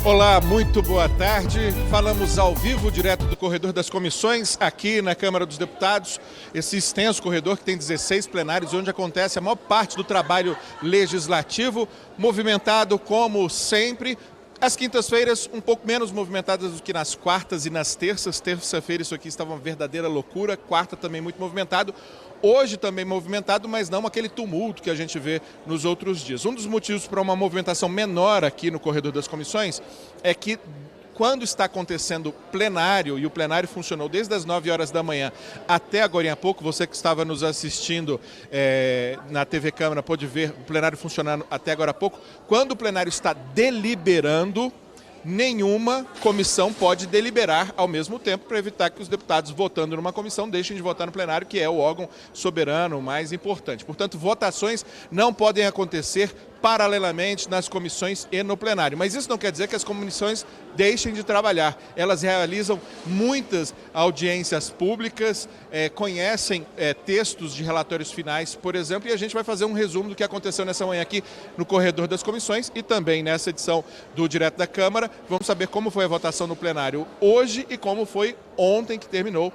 Olá, muito boa tarde. Falamos ao vivo, direto do corredor das comissões, aqui na Câmara dos Deputados. Esse extenso corredor que tem 16 plenários, onde acontece a maior parte do trabalho legislativo, movimentado como sempre. As quintas-feiras um pouco menos movimentadas do que nas quartas e nas terças. Terça-feira isso aqui estava uma verdadeira loucura, quarta também muito movimentado. Hoje também movimentado, mas não aquele tumulto que a gente vê nos outros dias. Um dos motivos para uma movimentação menor aqui no corredor das comissões é que quando está acontecendo plenário, e o plenário funcionou desde as 9 horas da manhã até agora há pouco, você que estava nos assistindo na TV Câmara pôde ver o plenário funcionando até agora há pouco, quando o plenário está deliberando, nenhuma comissão pode deliberar ao mesmo tempo para evitar que os deputados votando numa comissão deixem de votar no plenário, que é o órgão soberano mais importante. Portanto, votações não podem acontecer paralelamente nas comissões e no plenário. Mas isso não quer dizer que as comissões deixem de trabalhar. Elas realizam muitas audiências públicas, conhecem textos de relatórios finais, por exemplo, e a gente vai fazer um resumo do que aconteceu nessa manhã aqui no corredor das comissões e também nessa edição do Direto da Câmara. Vamos saber como foi a votação no plenário hoje e como foi ontem, que terminou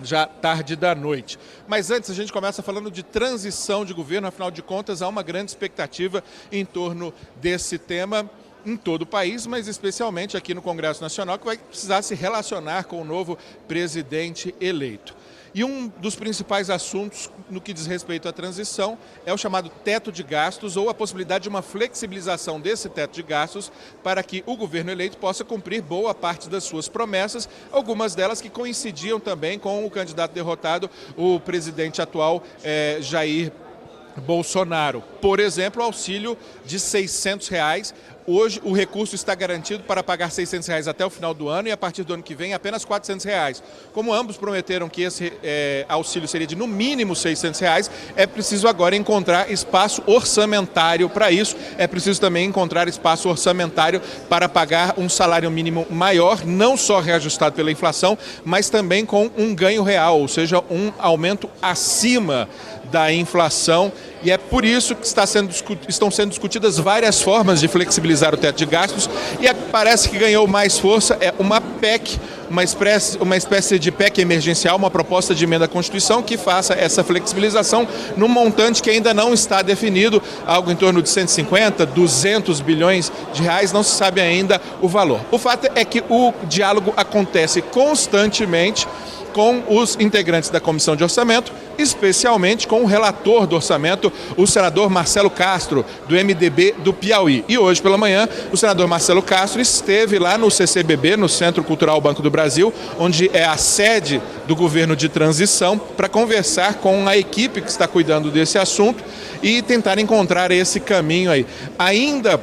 já tarde da noite. Mas antes a gente começa falando de transição de governo, afinal de contas há uma grande expectativa em torno desse tema em todo o país, mas especialmente aqui no Congresso Nacional, que vai precisar se relacionar com o novo presidente eleito. E um dos principais assuntos no que diz respeito à transição é o chamado teto de gastos, ou a possibilidade de uma flexibilização desse teto de gastos para que o governo eleito possa cumprir boa parte das suas promessas, algumas delas que coincidiam também com o candidato derrotado, o presidente atual Jair Bolsonaro. Por exemplo, o auxílio de R$600. Hoje o recurso está garantido para pagar R$600 até o final do ano e a partir do ano que vem apenas R$400. Como ambos prometeram que esse auxílio seria de no mínimo R$600, é preciso agora encontrar espaço orçamentário para isso. É preciso também encontrar espaço orçamentário para pagar um salário mínimo maior, não só reajustado pela inflação, mas também com um ganho real, ou seja, um aumento acima da inflação. E é por isso que estão sendo discutidas várias formas de flexibilizar o teto de gastos, e parece que ganhou mais força uma PEC, uma espécie de PEC emergencial, uma proposta de emenda à Constituição que faça essa flexibilização num montante que ainda não está definido, algo em torno de 150, 200 bilhões de reais, não se sabe ainda o valor. O fato é que o diálogo acontece constantemente com os integrantes da Comissão de Orçamento, especialmente com o relator do orçamento, o senador Marcelo Castro, do MDB do Piauí. E hoje pela manhã, o senador Marcelo Castro esteve lá no CCBB, no Centro Cultural Banco do Brasil, onde é a sede do governo de transição, para conversar com a equipe que está cuidando desse assunto e tentar encontrar esse caminho aí. Ainda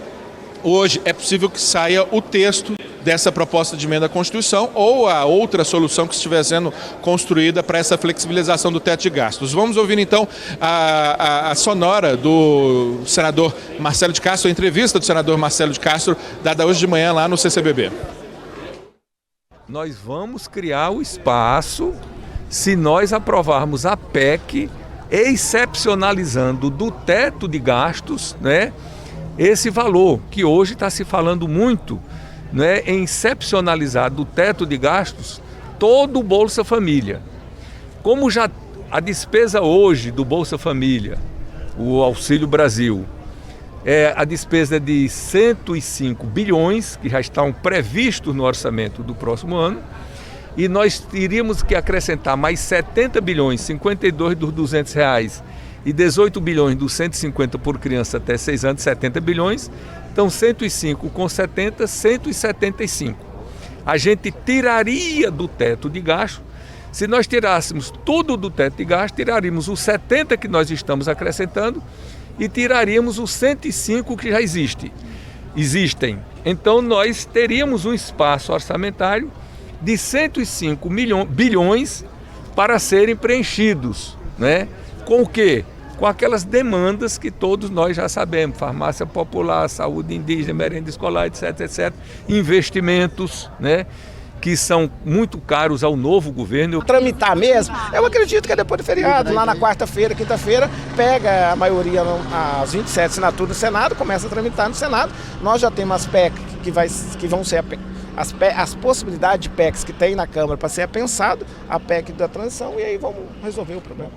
hoje é possível que saia o texto dessa proposta de emenda à Constituição ou a outra solução que estiver sendo construída para essa flexibilização do teto de gastos. Vamos ouvir então a sonora do senador Marcelo de Castro, a entrevista do senador Marcelo de Castro, dada hoje de manhã lá no CCBB. Nós vamos criar o espaço se nós aprovarmos a PEC excepcionalizando do teto de gastos, né, esse valor que hoje está se falando muito, né, em excepcionalizar do teto de gastos todo o Bolsa Família. Como já a despesa hoje do Bolsa Família, o Auxílio Brasil, a despesa de 105 bilhões, que já estão previstos no orçamento do próximo ano, e nós teríamos que acrescentar mais 70 bilhões, 52 dos R$200 e 18 bilhões dos 150 por criança até 6 anos, 70 bilhões, então 105 com 70, 175. A gente tiraria do teto de gasto. Se nós tirássemos tudo do teto de gasto, tiraríamos os 70 que nós estamos acrescentando e tiraríamos os 105 que já existem. Então nós teríamos um espaço orçamentário de 105 bilhões para serem preenchidos, né? Com o quê? Com aquelas demandas que todos nós já sabemos, farmácia popular, saúde indígena, merenda escolar, etc, etc, investimentos, né, que são muito caros ao novo governo. Tramitar mesmo, eu acredito que é depois do feriado, lá na quarta-feira, quinta-feira, pega a maioria, as 27 assinaturas do Senado, começa a tramitar no Senado. Nós já temos as PEC que vão ser as possibilidades de PECs que tem na Câmara para ser pensado, a PEC da transição, e aí vamos resolver o problema.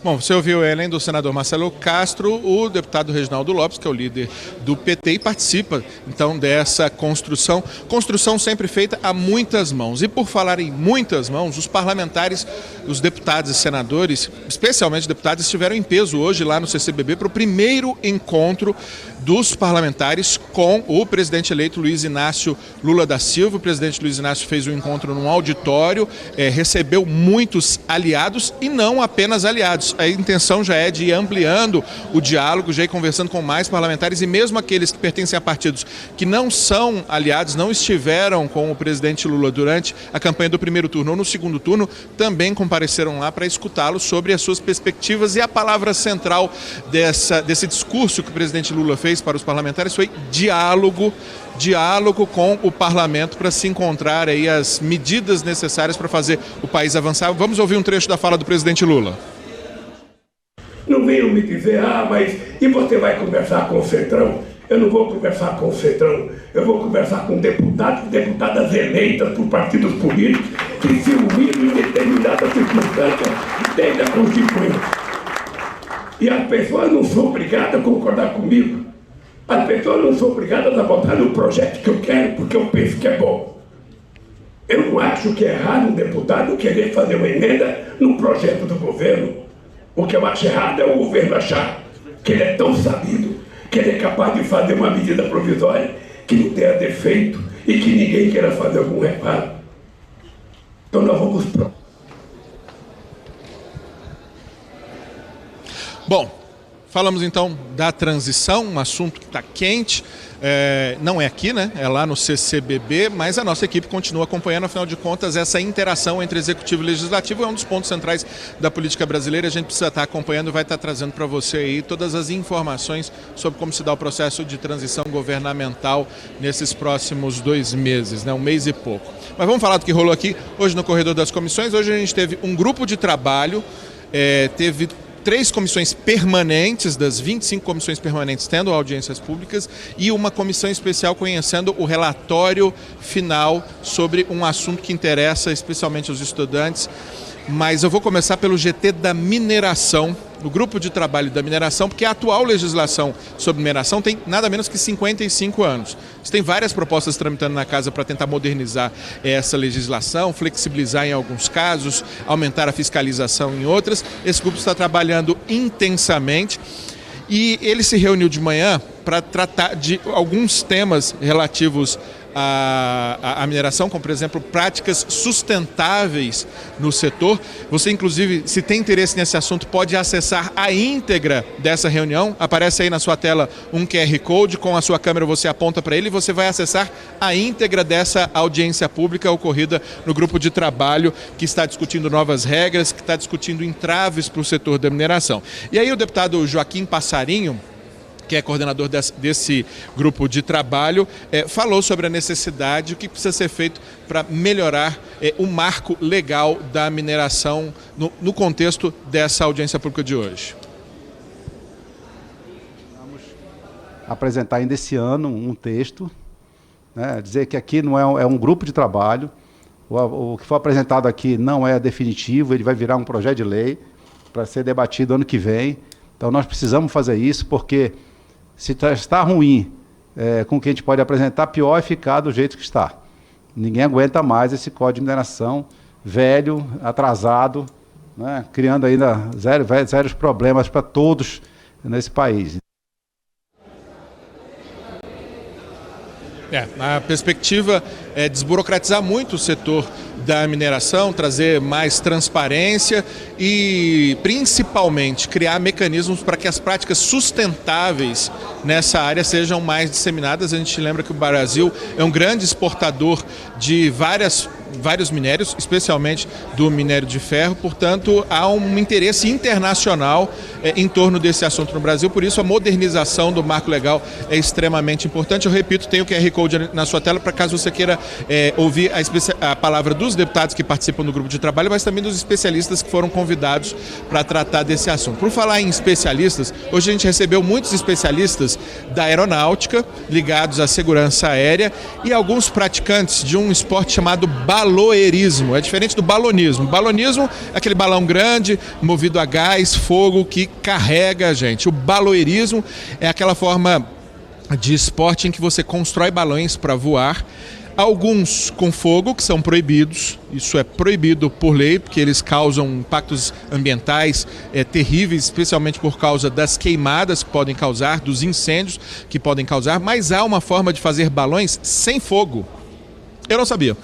Bom, você ouviu, além do senador Marcelo Castro, o deputado Reginaldo Lopes, que é o líder do PT e participa, então, dessa construção. Construção sempre feita a muitas mãos. E por falar em muitas mãos, os parlamentares, os deputados e senadores, especialmente deputados, estiveram em peso hoje lá no CCBB para o primeiro encontro dos parlamentares com o presidente eleito Luiz Inácio Lula da Silva. O presidente Luiz Inácio fez um encontro num auditório, recebeu muitos aliados e não apenas aliados. A intenção já é de ir ampliando o diálogo, já ir conversando com mais parlamentares e mesmo aqueles que pertencem a partidos que não são aliados, não estiveram com o presidente Lula durante a campanha do primeiro turno ou no segundo turno, também compareceram lá para escutá-lo sobre as suas perspectivas. E a palavra central desse discurso que o presidente Lula fez para os parlamentares foi diálogo com o parlamento para se encontrar aí as medidas necessárias para fazer o país avançar. Vamos ouvir um trecho da fala do presidente Lula. Não venham me dizer, mas e você vai conversar com o Centrão? Eu não vou conversar com o Centrão, eu vou conversar com deputados e deputadas eleitas por partidos políticos que se uniram em determinadas circunstâncias desde a Constituinte. E as pessoas não são obrigadas a concordar comigo. As pessoas não são obrigadas a votar no projeto que eu quero porque eu penso que é bom. Eu não acho que é errado um deputado querer fazer uma emenda no projeto do governo. O que eu acho errado é o governo achar que ele é tão sabido, que ele é capaz de fazer uma medida provisória que não tenha defeito e que ninguém queira fazer algum reparo. Então nós vamos... Bom, falamos então da transição, um assunto que está quente. Não é aqui, né? É lá no CCBB, mas a nossa equipe continua acompanhando, afinal de contas, essa interação entre executivo e legislativo é um dos pontos centrais da política brasileira. A gente precisa estar acompanhando e vai estar trazendo para você aí todas as informações sobre como se dá o processo de transição governamental nesses próximos 2 meses, né? 1 mês e pouco. Mas vamos falar do que rolou aqui hoje no corredor das comissões. Hoje a gente teve um grupo de trabalho, teve 3 comissões permanentes, das 25 comissões permanentes tendo audiências públicas, e uma comissão especial conhecendo o relatório final sobre um assunto que interessa especialmente aos estudantes. Mas eu vou começar pelo GT da mineração, o grupo de trabalho da mineração, porque a atual legislação sobre mineração tem nada menos que 55 anos. Você tem várias propostas tramitando na casa para tentar modernizar essa legislação, flexibilizar em alguns casos, aumentar a fiscalização em outras. Esse grupo está trabalhando intensamente e ele se reuniu de manhã para tratar de alguns temas relativos à mineração, como por exemplo práticas sustentáveis no setor. Você inclusive, se tem interesse nesse assunto, pode acessar a íntegra dessa reunião. Aparece aí na sua tela um QR Code, com a sua câmera você aponta para ele e você vai acessar a íntegra dessa audiência pública ocorrida no grupo de trabalho que está discutindo novas regras, que está discutindo entraves para o setor da mineração. E aí o deputado Joaquim Passarinho, que é coordenador desse grupo de trabalho, falou sobre a necessidade, o que precisa ser feito para melhorar o marco legal da mineração no contexto dessa audiência pública de hoje. Vamos apresentar ainda esse ano um texto, né, dizer que aqui não é um grupo de trabalho, o que foi apresentado aqui não é definitivo, ele vai virar um projeto de lei para ser debatido ano que vem. Então nós precisamos fazer isso porque se está ruim com o que a gente pode apresentar, pior é ficar do jeito que está. Ninguém aguenta mais esse código de mineração velho, atrasado, né, criando ainda sérios problemas para todos nesse país. A perspectiva é desburocratizar muito o setor da mineração, trazer mais transparência e, principalmente, criar mecanismos para que as práticas sustentáveis nessa área sejam mais disseminadas. A gente lembra que o Brasil é um grande exportador de vários minérios, especialmente do minério de ferro, portanto, há um interesse internacional em torno desse assunto no Brasil, por isso a modernização do marco legal é extremamente importante. Eu repito, tem o QR Code na sua tela para caso você queira ouvir a palavra dos deputados que participam do grupo de trabalho, mas também dos especialistas que foram convidados para tratar desse assunto. Por falar em especialistas, hoje a gente recebeu muitos especialistas praticantes da aeronáutica, ligados à segurança aérea, e alguns praticantes de um esporte chamado baloeirismo. É diferente do balonismo. Balonismo é aquele balão grande, movido a gás, fogo, que carrega a gente. O baloeirismo é aquela forma de esporte em que você constrói balões para voar, alguns com fogo, que são proibidos. Isso é proibido por lei, porque eles causam impactos ambientais terríveis, especialmente por causa das queimadas que podem causar, dos incêndios que podem causar, mas há uma forma de fazer balões sem fogo. Eu não sabia.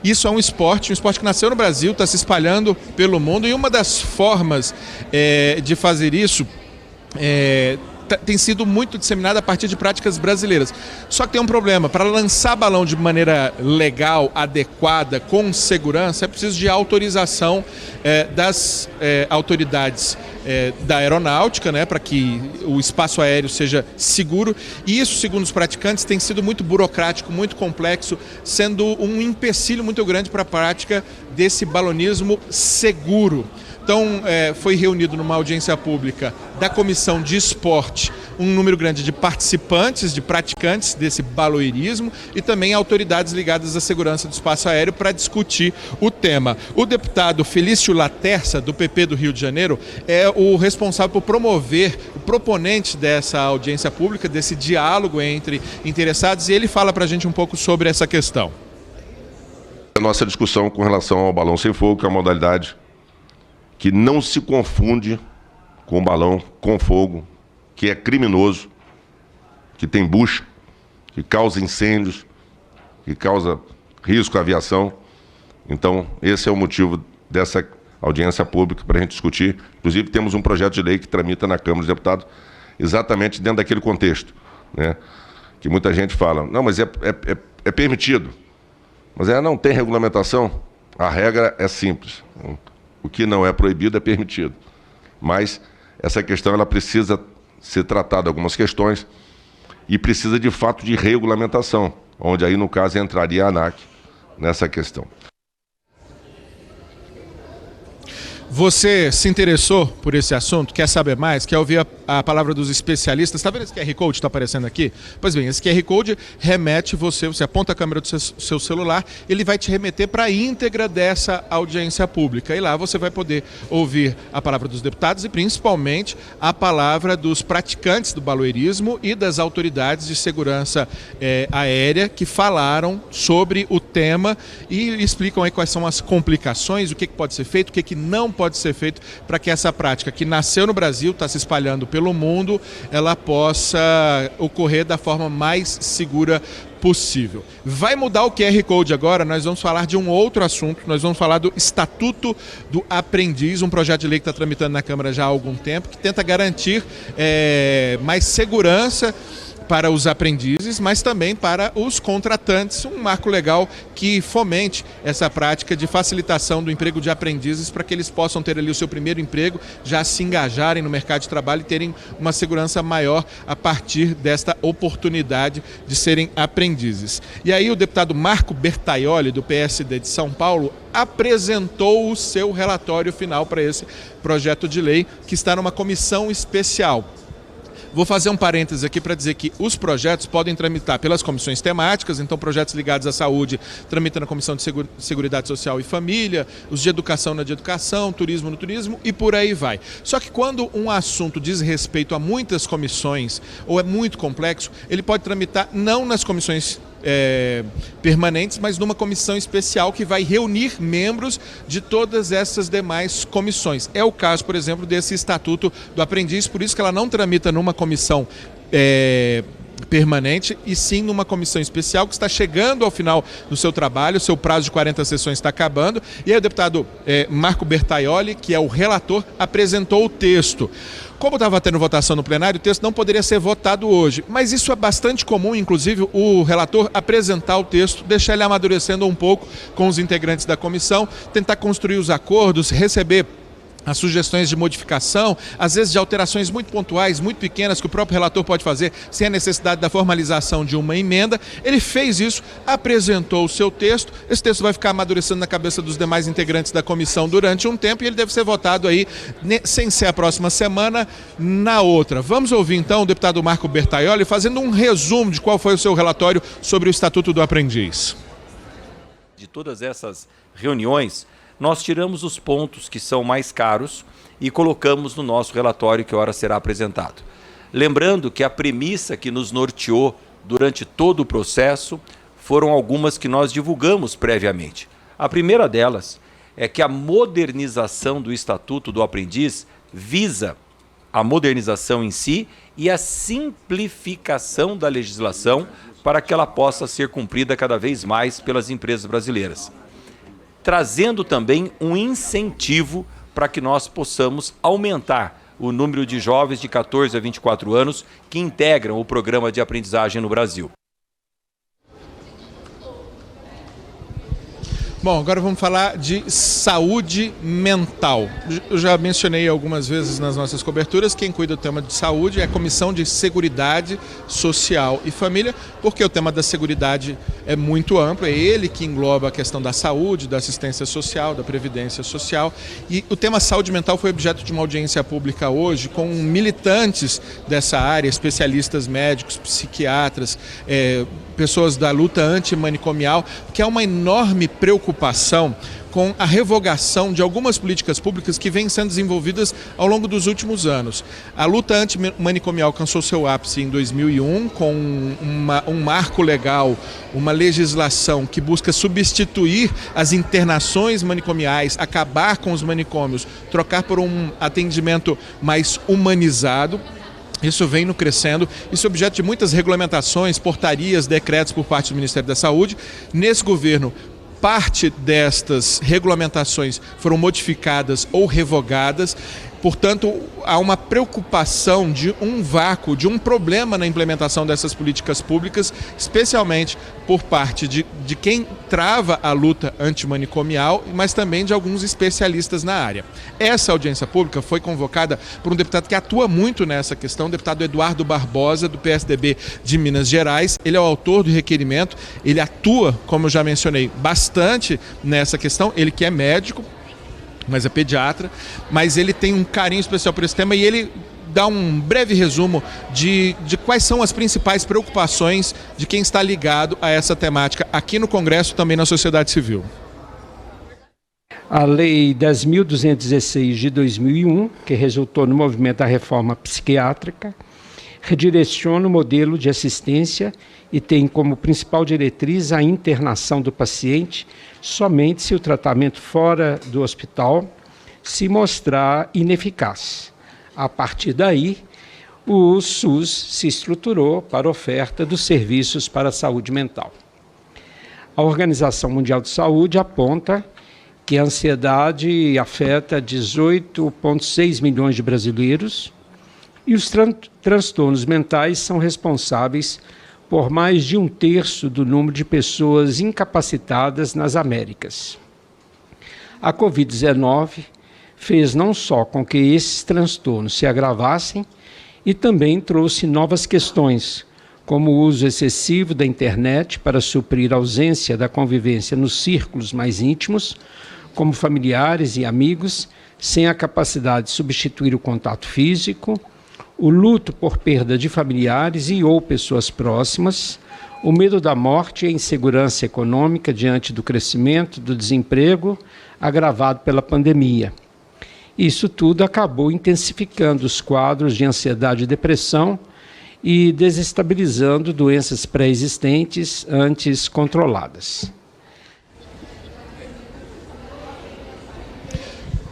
Isso é um esporte que nasceu no Brasil, está se espalhando pelo mundo, e uma das formas de fazer isso tem sido muito disseminada a partir de práticas brasileiras. Só que tem um problema: para lançar balão de maneira legal, adequada, com segurança, é preciso de autorização das autoridades da aeronáutica, né, para que o espaço aéreo seja seguro. E isso, segundo os praticantes, tem sido muito burocrático, muito complexo, sendo um empecilho muito grande para a prática desse balonismo seguro. Então, foi reunido numa audiência pública da Comissão de Esporte um número grande de participantes, de praticantes desse baloeirismo, e também autoridades ligadas à segurança do espaço aéreo para discutir o tema. O deputado Felício Laterça, do PP do Rio de Janeiro, é o responsável por promover, o proponente dessa audiência pública, desse diálogo entre interessados, e ele fala para a gente um pouco sobre essa questão. A nossa discussão com relação ao balão sem fogo, que é uma modalidade que não se confunde com balão com fogo, que é criminoso, que tem bucha, que causa incêndios, que causa risco à aviação. Então, esse é o motivo dessa audiência pública para a gente discutir. Inclusive, temos um projeto de lei que tramita na Câmara dos Deputados exatamente dentro daquele contexto, né? Que muita gente fala, não, mas é permitido. Mas não tem regulamentação. A regra é simples. O que não é proibido é permitido. Mas essa questão ela precisa ser tratada, algumas questões, e precisa de fato de regulamentação, onde aí no caso entraria a ANAC nessa questão. Você se interessou por esse assunto? Quer saber mais? Quer ouvir a palavra dos especialistas? Está vendo esse QR Code que está aparecendo aqui? Pois bem, esse QR Code remete você aponta a câmera do seu celular, ele vai te remeter para a íntegra dessa audiência pública. E lá você vai poder ouvir a palavra dos deputados e principalmente a palavra dos praticantes do baloeirismo e das autoridades de segurança aérea que falaram sobre o tema e explicam aí quais são as complicações, o que pode ser feito, o que não pode ser feito para que essa prática que nasceu no Brasil, está se espalhando pelo mundo, ela possa ocorrer da forma mais segura possível. Vai mudar o QR Code agora, nós vamos falar de um outro assunto, nós vamos falar do Estatuto do Aprendiz, um projeto de lei que está tramitando na Câmara já há algum tempo, que tenta garantir mais segurança para os aprendizes, mas também para os contratantes, um marco legal que fomente essa prática de facilitação do emprego de aprendizes para que eles possam ter ali o seu primeiro emprego, já se engajarem no mercado de trabalho e terem uma segurança maior a partir desta oportunidade de serem aprendizes. E aí o deputado Marco Bertaioli, do PSD de São Paulo, apresentou o seu relatório final para esse projeto de lei que está numa comissão especial. Vou fazer um parênteses aqui para dizer que os projetos podem tramitar pelas comissões temáticas, então projetos ligados à saúde tramitam na Comissão de Seguridade Social e Família, os de educação na de educação, turismo no turismo e por aí vai. Só que quando um assunto diz respeito a muitas comissões ou é muito complexo, ele pode tramitar não nas comissões permanentes, mas numa comissão especial que vai reunir membros de todas essas demais comissões. É o caso, por exemplo, desse Estatuto do Aprendiz, por isso que ela não tramita numa comissão permanente e sim numa comissão especial que está chegando ao final do seu trabalho, o seu prazo de 40 sessões está acabando, e aí o deputado Marco Bertaioli, que é o relator, apresentou o texto. Como estava tendo votação no plenário, o texto não poderia ser votado hoje, mas isso é bastante comum, inclusive o relator apresentar o texto, deixar ele amadurecendo um pouco com os integrantes da comissão, tentar construir os acordos, receber as sugestões de modificação, às vezes de alterações muito pontuais, muito pequenas, que o próprio relator pode fazer sem a necessidade da formalização de uma emenda. Ele fez isso, apresentou o seu texto, esse texto vai ficar amadurecendo na cabeça dos demais integrantes da comissão durante um tempo e ele deve ser votado aí, sem ser a próxima semana, na outra. Vamos ouvir então o deputado Marco Bertaioli fazendo um resumo de qual foi o seu relatório sobre o Estatuto do Aprendiz. De todas essas reuniões, nós tiramos os pontos que são mais caros e colocamos no nosso relatório que ora será apresentado. Lembrando que a premissa que nos norteou durante todo o processo foram algumas que nós divulgamos previamente. A primeira delas é que a modernização do Estatuto do Aprendiz visa a modernização em si e a simplificação da legislação para que ela possa ser cumprida cada vez mais pelas empresas brasileiras, trazendo também um incentivo para que nós possamos aumentar o número de jovens de 14 a 24 anos que integram o programa de aprendizagem no Brasil. Bom, agora vamos falar de saúde mental. Eu já mencionei algumas vezes nas nossas coberturas, quem cuida do tema de saúde é a Comissão de Seguridade Social e Família, porque o tema da seguridade é muito amplo, é ele que engloba a questão da saúde, da assistência social, da previdência social. E o tema saúde mental foi objeto de uma audiência pública hoje com militantes dessa área, especialistas médicos, psiquiatras, pessoas da luta antimanicomial, que é uma enorme preocupação com a revogação de algumas políticas públicas que vêm sendo desenvolvidas ao longo dos últimos anos. A luta antimanicomial alcançou seu ápice em 2001 com um marco legal, uma legislação que busca substituir as internações manicomiais, acabar com os manicômios, trocar por um atendimento mais humanizado. Isso vem no crescendo, isso é objeto de muitas regulamentações, portarias, decretos por parte do Ministério da Saúde. Nesse governo, parte destas regulamentações foram modificadas ou revogadas. Portanto, há uma preocupação de um vácuo, de um problema na implementação dessas políticas públicas, especialmente por parte de quem trava a luta antimanicomial, mas também de alguns especialistas na área. Essa audiência pública foi convocada por um deputado que atua muito nessa questão, o deputado Eduardo Barbosa, do PSDB de Minas Gerais. Ele é o autor do requerimento, ele atua, como eu já mencionei, bastante nessa questão, ele que é médico, mas é pediatra, mas ele tem um carinho especial por esse tema e ele dá um breve resumo de quais são as principais preocupações de quem está ligado a essa temática aqui no Congresso e também na sociedade civil. A Lei 10.216 de 2001, que resultou no movimento da reforma psiquiátrica, redireciona o modelo de assistência e tem como principal diretriz a internação do paciente somente se o tratamento fora do hospital se mostrar ineficaz. A partir daí, o SUS se estruturou para a oferta dos serviços para a saúde mental. A Organização Mundial de Saúde aponta que a ansiedade afeta 18,6 milhões de brasileiros e os transtornos mentais são responsáveis por mais de 1/3 do número de pessoas incapacitadas nas Américas. A Covid-19 fez não só com que esses transtornos se agravassem, e também trouxe novas questões, como o uso excessivo da internet para suprir a ausência da convivência nos círculos mais íntimos, como familiares e amigos, sem a capacidade de substituir o contato físico, o luto por perda de familiares e ou pessoas próximas, o medo da morte e a insegurança econômica diante do crescimento do desemprego agravado pela pandemia. Isso tudo acabou intensificando os quadros de ansiedade e depressão e desestabilizando doenças pré-existentes antes controladas.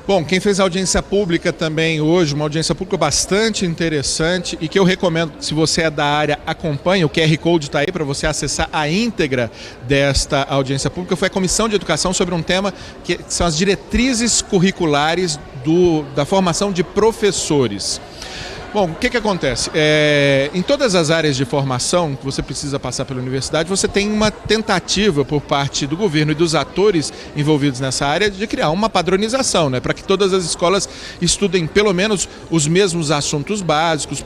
Bom, quem fez a audiência pública também hoje, uma audiência pública bastante interessante e que eu recomendo, se você é da área, acompanhe, o QR Code está aí para você acessar a íntegra desta audiência pública, foi a Comissão de Educação sobre um tema que são as diretrizes curriculares da formação de professores. Bom, o que acontece? Em todas as áreas de formação que você precisa passar pela universidade, você tem uma tentativa por parte do governo e dos atores envolvidos nessa área de criar uma padronização, né? Para que todas as escolas estudem pelo menos os mesmos assuntos básicos,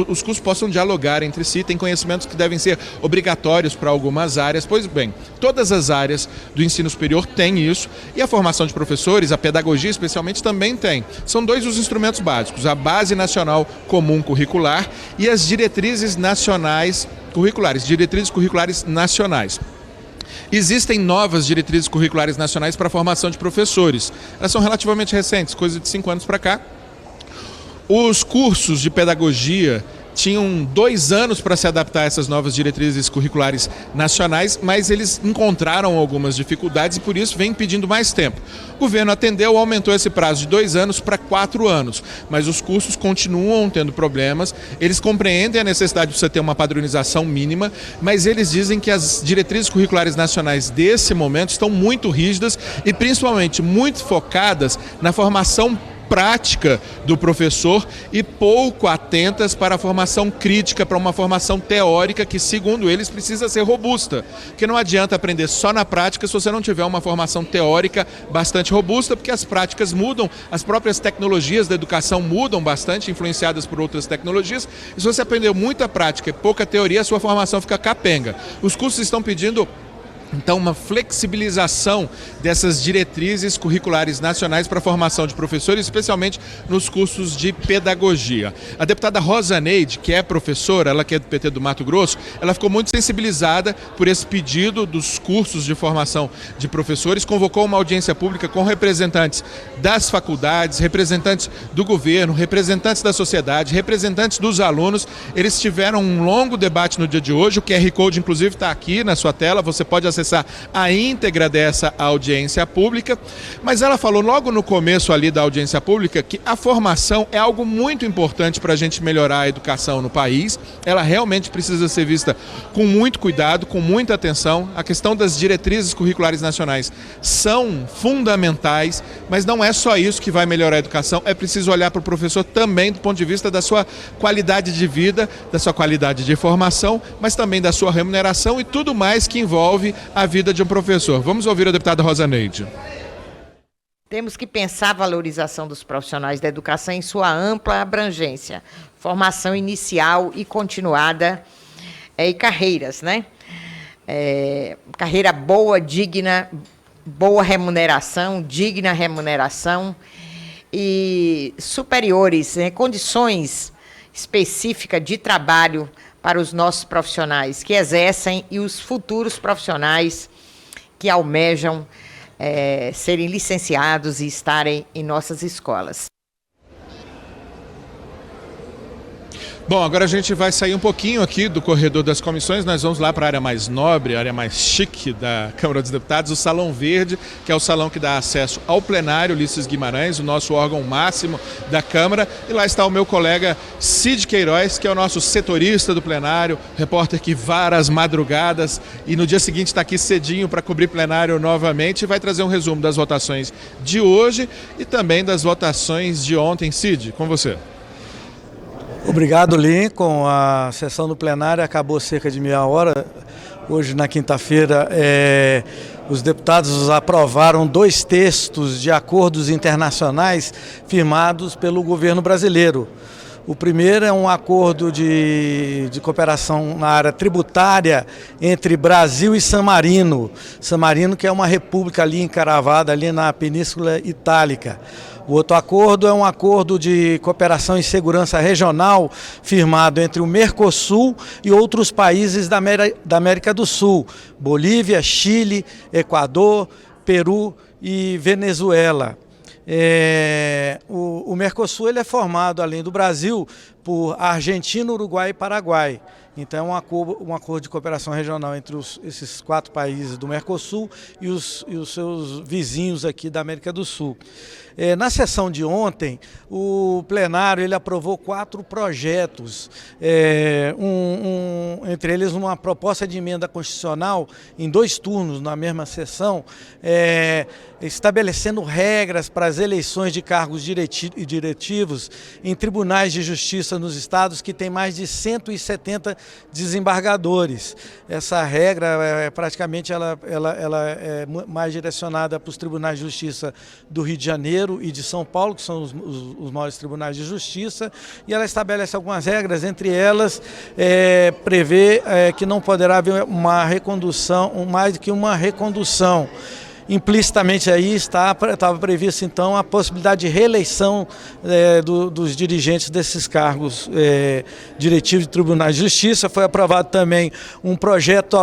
os cursos possam dialogar entre si, tem conhecimentos que devem ser obrigatórios para algumas áreas. Pois bem, todas as áreas do ensino superior têm isso, e a formação de professores, a pedagogia especialmente, também tem. São dois os instrumentos básicos, a Base Nacional Comum Curricular e as diretrizes nacionais curriculares, diretrizes curriculares nacionais. Existem novas diretrizes curriculares nacionais para a formação de professores. Elas são relativamente recentes, coisa de 5 anos para cá. Os cursos de pedagogia tinham 2 anos para se adaptar a essas novas diretrizes curriculares nacionais, mas eles encontraram algumas dificuldades e por isso vem pedindo mais tempo. O governo atendeu, aumentou esse prazo de 2 anos para 4 anos, mas os cursos continuam tendo problemas. Eles compreendem a necessidade de você ter uma padronização mínima, mas eles dizem que as diretrizes curriculares nacionais desse momento estão muito rígidas e principalmente muito focadas na formação prática do professor e pouco atentas para a formação crítica, para uma formação teórica que, segundo eles, precisa ser robusta. Porque não adianta aprender só na prática se você não tiver uma formação teórica bastante robusta, porque as práticas mudam, as próprias tecnologias da educação mudam bastante, influenciadas por outras tecnologias, e se você aprender muita prática e pouca teoria, a sua formação fica capenga. Os cursos estão pedindo então uma flexibilização dessas diretrizes curriculares nacionais para a formação de professores, especialmente nos cursos de pedagogia. A deputada Rosa Neide, que é professora, ela que é do PT do Mato Grosso, ela ficou muito sensibilizada por esse pedido dos cursos de formação de professores, convocou uma audiência pública com representantes das faculdades, representantes do governo, representantes da sociedade, representantes dos alunos. Eles tiveram um longo debate no dia de hoje, o QR Code inclusive está aqui na sua tela, você pode acessar a íntegra dessa audiência pública, mas ela falou logo no começo ali da audiência pública que a formação é algo muito importante para a gente melhorar a educação no país. Ela realmente precisa ser vista com muito cuidado, com muita atenção. A questão das diretrizes curriculares nacionais são fundamentais, mas não é só isso que vai melhorar a educação, é preciso olhar para o professor também do ponto de vista da sua qualidade de vida, da sua qualidade de formação, mas também da sua remuneração e tudo mais que envolve a vida de um professor. Vamos ouvir a deputada Rosa Neide. Temos que pensar a valorização dos profissionais da educação em sua ampla abrangência, formação inicial e continuada e carreiras, né? Carreira boa, digna, boa remuneração, digna remuneração e superiores, né? Condições específicas de trabalho para os nossos profissionais que exercem e os futuros profissionais que almejam serem licenciados e estarem em nossas escolas. Bom, agora a gente vai sair um pouquinho aqui do corredor das comissões, nós vamos lá para a área mais nobre, a área mais chique da Câmara dos Deputados, o Salão Verde, que é o salão que dá acesso ao plenário Ulisses Guimarães, o nosso órgão máximo da Câmara, e lá está o meu colega Cid Queiroz, que é o nosso setorista do plenário, repórter que vara as madrugadas e no dia seguinte está aqui cedinho para cobrir plenário novamente e vai trazer um resumo das votações de hoje e também das votações de ontem. Cid, com você. Obrigado, Lincoln. A sessão do plenário acabou cerca de meia hora. Hoje, na quinta-feira, os deputados aprovaram 2 textos de acordos internacionais firmados pelo governo brasileiro. O primeiro é um acordo de cooperação na área tributária entre Brasil e San Marino. San Marino, que é uma república ali encravada ali na Península Itálica. O outro acordo é um acordo de cooperação e segurança regional firmado entre o Mercosul e outros países da América do Sul, Bolívia, Chile, Equador, Peru e Venezuela. O Mercosul ele é formado, além do Brasil, por Argentina, Uruguai e Paraguai. Então é um acordo de cooperação regional entre esses 4 países do Mercosul e os seus vizinhos aqui da América do Sul. Na sessão de ontem, o plenário ele aprovou 4 projetos, entre eles uma proposta de emenda constitucional em 2 turnos na mesma sessão, estabelecendo regras para as eleições de cargos diretivos em tribunais de justiça nos estados que têm mais de 170 desembargadores. Essa regra, praticamente, ela é mais direcionada para os tribunais de justiça do Rio de Janeiro e de São Paulo, que são os maiores tribunais de justiça, e ela estabelece algumas regras, entre elas prevê que não poderá haver uma recondução, mais do que uma recondução. Implicitamente aí estava prevista então a possibilidade de reeleição dos dirigentes desses cargos diretivos de tribunais de justiça. Foi aprovado também um projeto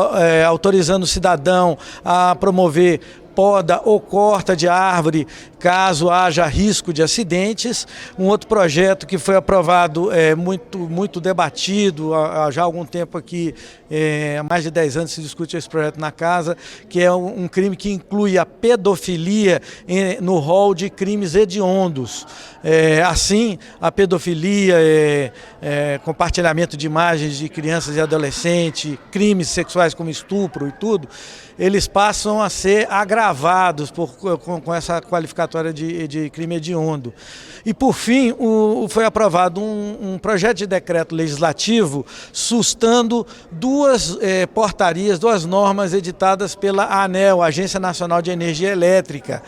autorizando o cidadão a promover poda ou corta de árvore caso haja risco de acidentes. Um outro projeto que foi aprovado, muito debatido há já algum tempo aqui, há mais de 10 anos se discute esse projeto na casa, que é um crime que inclui a pedofilia no rol de crimes hediondos. Assim, a pedofilia, compartilhamento de imagens de crianças e adolescentes, crimes sexuais como estupro e tudo, eles passam a ser agravados com essa qualificatória de crime hediondo. E, por fim, foi aprovado um projeto de decreto legislativo sustando 2 portarias, 2 normas editadas pela ANEEL, Agência Nacional de Energia Elétrica.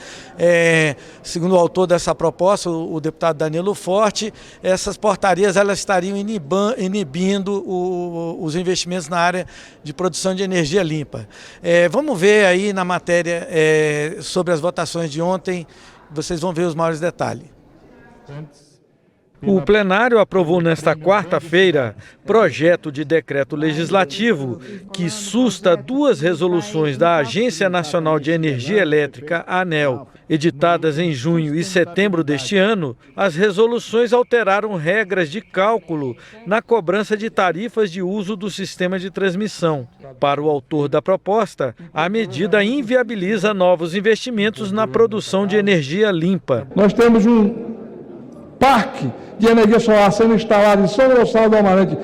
Segundo o autor dessa proposta, o deputado Danilo Forte, essas portarias elas estariam inibindo os investimentos na área de produção de energia limpa. Vamos ver aí na matéria sobre as votações de ontem, vocês vão ver os maiores detalhes. O plenário aprovou nesta quarta-feira projeto de decreto legislativo que susta 2 resoluções da Agência Nacional de Energia Elétrica, ANEEL. Editadas em junho e setembro deste ano, as resoluções alteraram regras de cálculo na cobrança de tarifas de uso do sistema de transmissão. Para o autor da proposta, a medida inviabiliza novos investimentos na produção de energia limpa. Nós temos um parque de energia solar sendo instalado em São Gonçalo do Amarante,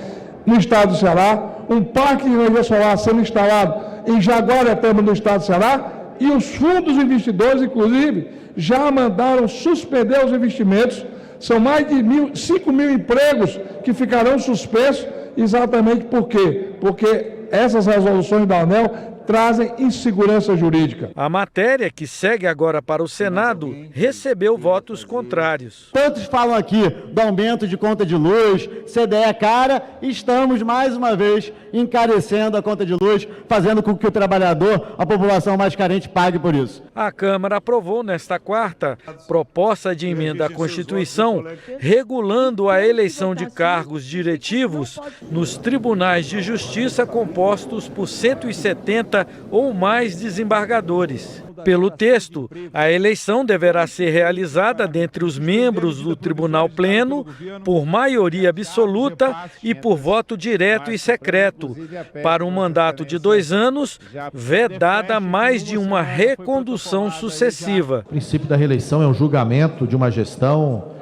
no estado do Ceará, um parque de energia solar sendo instalado em Jaguariatama, no estado do Ceará, e os fundos investidores, inclusive, já mandaram suspender os investimentos. São mais de 5 mil empregos que ficarão suspensos, exatamente por quê? Porque essas resoluções da ANEEL trazem insegurança jurídica. A matéria, que segue agora para o Senado, recebeu votos contrários. Todos falam aqui do aumento de conta de luz, CDE cara, estamos mais uma vez encarecendo a conta de luz, fazendo com que o trabalhador, a população mais carente, pague por isso. A Câmara aprovou nesta quarta proposta de emenda à Constituição regulando a eleição de cargos diretivos nos tribunais de justiça compostos por 170 ou mais desembargadores. Pelo texto, a eleição deverá ser realizada dentre os membros do Tribunal Pleno por maioria absoluta e por voto direto e secreto, para um mandato de 2 anos, vedada mais de uma recondução sucessiva. O princípio da reeleição é um julgamento de uma gestão,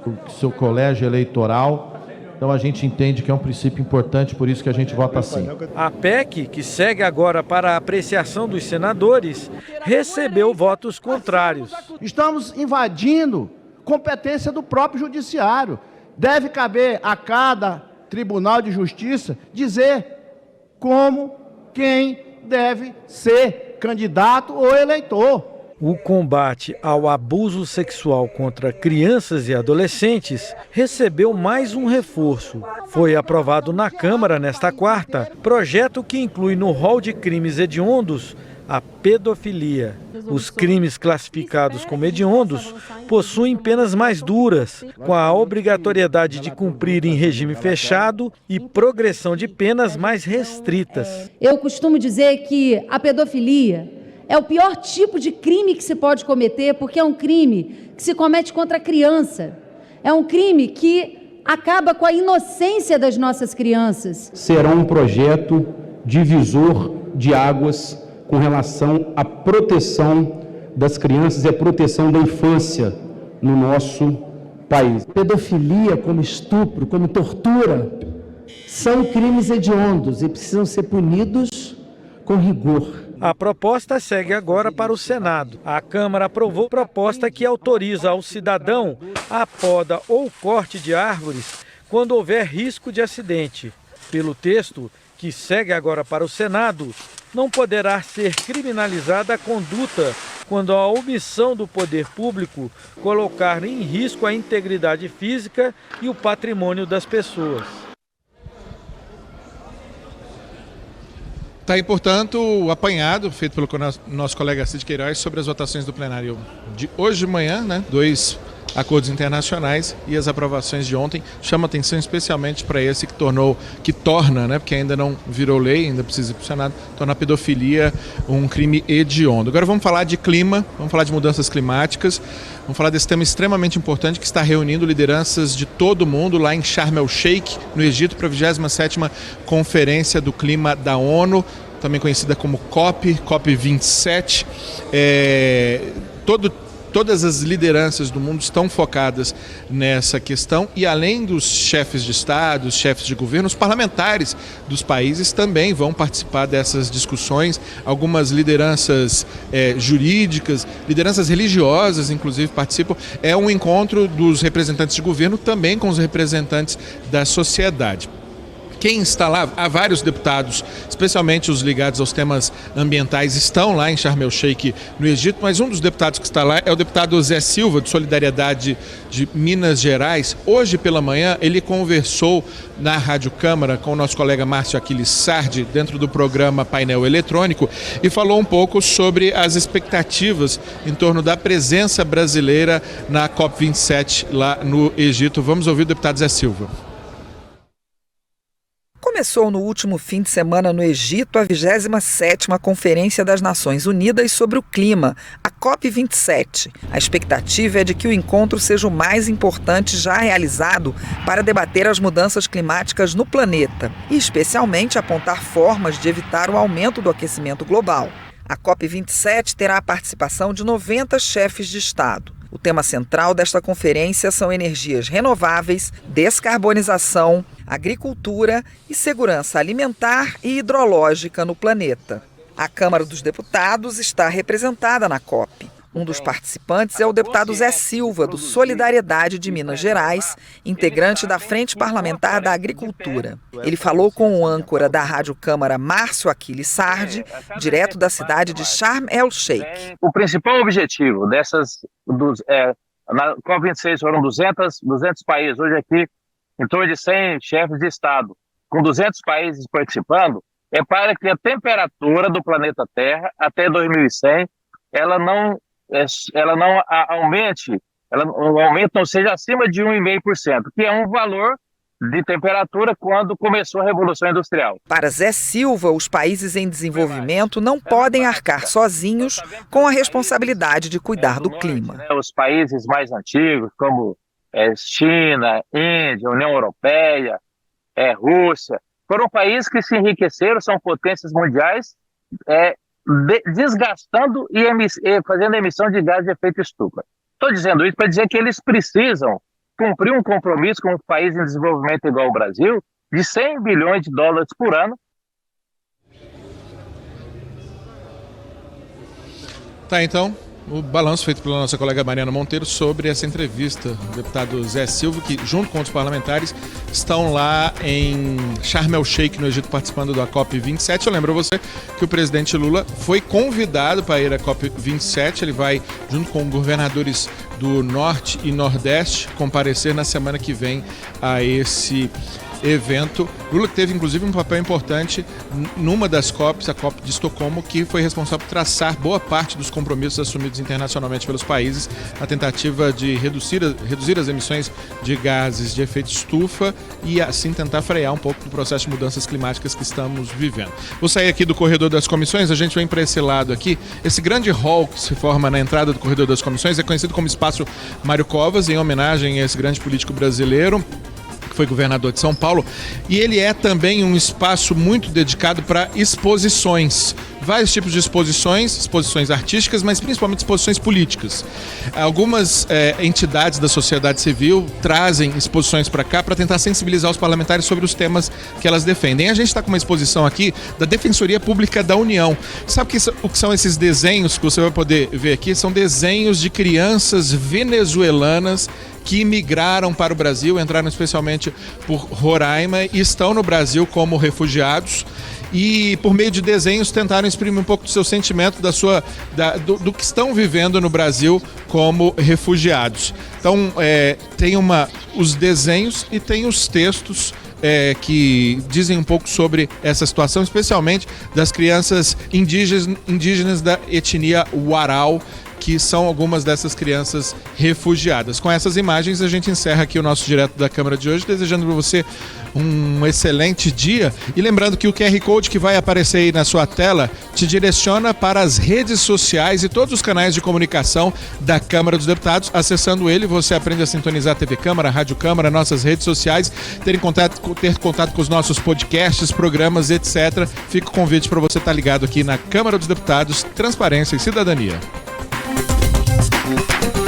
do seu colégio eleitoral. Então a gente entende que é um princípio importante, por isso que a gente vota assim. A PEC, que segue agora para a apreciação dos senadores, recebeu votos contrários. Estamos invadindo competência do próprio judiciário. Deve caber a cada Tribunal de Justiça dizer como, quem deve ser candidato ou eleitor. O combate ao abuso sexual contra crianças e adolescentes recebeu mais um reforço. Foi aprovado na Câmara nesta quarta, projeto que inclui no rol de crimes hediondos a pedofilia. Os crimes classificados como hediondos possuem penas mais duras, com a obrigatoriedade de cumprir em regime fechado e progressão de penas mais restritas. Eu costumo dizer que a pedofilia é o pior tipo de crime que se pode cometer, porque é um crime que se comete contra a criança. É um crime que acaba com a inocência das nossas crianças. Será um projeto divisor de águas com relação à proteção das crianças e à proteção da infância no nosso país. Pedofilia, como estupro, como tortura, são crimes hediondos e precisam ser punidos com rigor. A proposta segue agora para o Senado. A Câmara aprovou proposta que autoriza ao cidadão a poda ou corte de árvores quando houver risco de acidente. Pelo texto, que segue agora para o Senado, não poderá ser criminalizada a conduta quando a omissão do poder público colocar em risco a integridade física e o patrimônio das pessoas. Está aí, portanto, o apanhado feito pelo nosso colega Cid Queiroz sobre as votações do plenário de hoje de manhã, né? 2 acordos internacionais e as aprovações de ontem. Chama atenção especialmente para esse que torna, né, porque ainda não virou lei, ainda precisa ir para o Senado, torna a pedofilia um crime hediondo. Agora vamos falar de clima, vamos falar de mudanças climáticas, vamos falar desse tema extremamente importante que está reunindo lideranças de todo o mundo lá em Sharm el-Sheikh, no Egito, para a 27ª Conferência do Clima da ONU, também conhecida como COP27. Todas as lideranças do mundo estão focadas nessa questão e, além dos chefes de Estado, os chefes de governo, os parlamentares dos países também vão participar dessas discussões. Algumas lideranças jurídicas, lideranças religiosas, inclusive, participam. É um encontro dos representantes de governo também com os representantes da sociedade. Quem está lá, há vários deputados, especialmente os ligados aos temas ambientais, estão lá em Sharm el-Sheikh, no Egito, mas um dos deputados que está lá é o deputado Zé Silva, de Solidariedade de Minas Gerais. Hoje pela manhã ele conversou na Rádio Câmara com o nosso colega Márcio Aquiles Sardi, dentro do programa Painel Eletrônico, e falou um pouco sobre as expectativas em torno da presença brasileira na COP27 lá no Egito. Vamos ouvir o deputado Zé Silva. Começou no último fim de semana no Egito a 27ª Conferência das Nações Unidas sobre o Clima, a COP27. A expectativa é de que o encontro seja o mais importante já realizado para debater as mudanças climáticas no planeta e, especialmente, apontar formas de evitar o aumento do aquecimento global. A COP27 terá a participação de 90 chefes de Estado. O tema central desta conferência são energias renováveis, descarbonização, agricultura e segurança alimentar e hidrológica no planeta. A Câmara dos Deputados está representada na COP. Um dos participantes é o deputado Zé Silva, do Solidariedade de Minas Gerais, integrante da Frente Parlamentar da Agricultura. Ele falou com o âncora da Rádio Câmara, Márcio Aquiles Sardi, direto da cidade de Sharm el-Sheikh. O principal objetivo na COP26 foram 200 países, hoje aqui em torno de 100 chefes de Estado, com 200 países participando, é para que a temperatura do planeta Terra até 2100 ela não aumente, o aumento não seja acima de 1,5%, que é um valor de temperatura quando começou a Revolução Industrial. Para Zé Silva, os países em desenvolvimento não podem arcar sozinhos com a responsabilidade de cuidar do clima. Os países mais antigos, como China, Índia, União Europeia, Rússia, foram países que se enriqueceram, são potências mundiais, desgastando e fazendo emissão de gás de efeito estufa. Estou dizendo isso para dizer que eles precisam cumprir um compromisso com um país em desenvolvimento igual ao Brasil de 100 bilhões de dólares por ano. Tá, então, o balanço feito pela nossa colega Mariana Monteiro sobre essa entrevista do deputado Zé Silva, que junto com os parlamentares estão lá em Sharm el-Sheikh, no Egito, participando da COP27. Eu lembro a você que o presidente Lula foi convidado para ir à COP27, ele vai, junto com governadores do Norte e Nordeste, comparecer na semana que vem a esse evento. Lula teve inclusive um papel importante numa das COPs, a COP de Estocolmo, que foi responsável por traçar boa parte dos compromissos assumidos internacionalmente pelos países na tentativa de reduzir as emissões de gases de efeito estufa e assim tentar frear um pouco do processo de mudanças climáticas que estamos vivendo. Vou sair aqui do corredor das comissões, a gente vem para esse lado aqui. Esse grande hall que se forma na entrada do corredor das comissões é conhecido como Espaço Mário Covas, em homenagem a esse grande político brasileiro. que foi governador de São Paulo, e ele é também um espaço muito dedicado para exposições. Vários tipos de exposições artísticas, mas principalmente exposições políticas. Algumas entidades da sociedade civil trazem exposições para cá para tentar sensibilizar os parlamentares sobre os temas que elas defendem. A gente está com uma exposição aqui da Defensoria Pública da União. Sabe o que são esses desenhos que você vai poder ver aqui? São desenhos de crianças venezuelanas que imigraram para o Brasil, entraram especialmente por Roraima e estão no Brasil como refugiados. E por meio de desenhos tentaram exprimir um pouco do seu sentimento, do que estão vivendo no Brasil como refugiados. Então tem os desenhos e tem os textos que dizem um pouco sobre essa situação, especialmente das crianças indígenas da etnia Warao, que são algumas dessas crianças refugiadas. Com essas imagens a gente encerra aqui o nosso Direto da Câmara de hoje, desejando para você um excelente dia e lembrando que o QR Code que vai aparecer aí na sua tela te direciona para as redes sociais e todos os canais de comunicação da Câmara dos Deputados. Acessando ele, você aprende a sintonizar a TV Câmara, a Rádio Câmara, nossas redes sociais, ter contato com os nossos podcasts, programas, etc. Fica o convite para você estar ligado aqui na Câmara dos Deputados, Transparência e Cidadania. We'll be right back.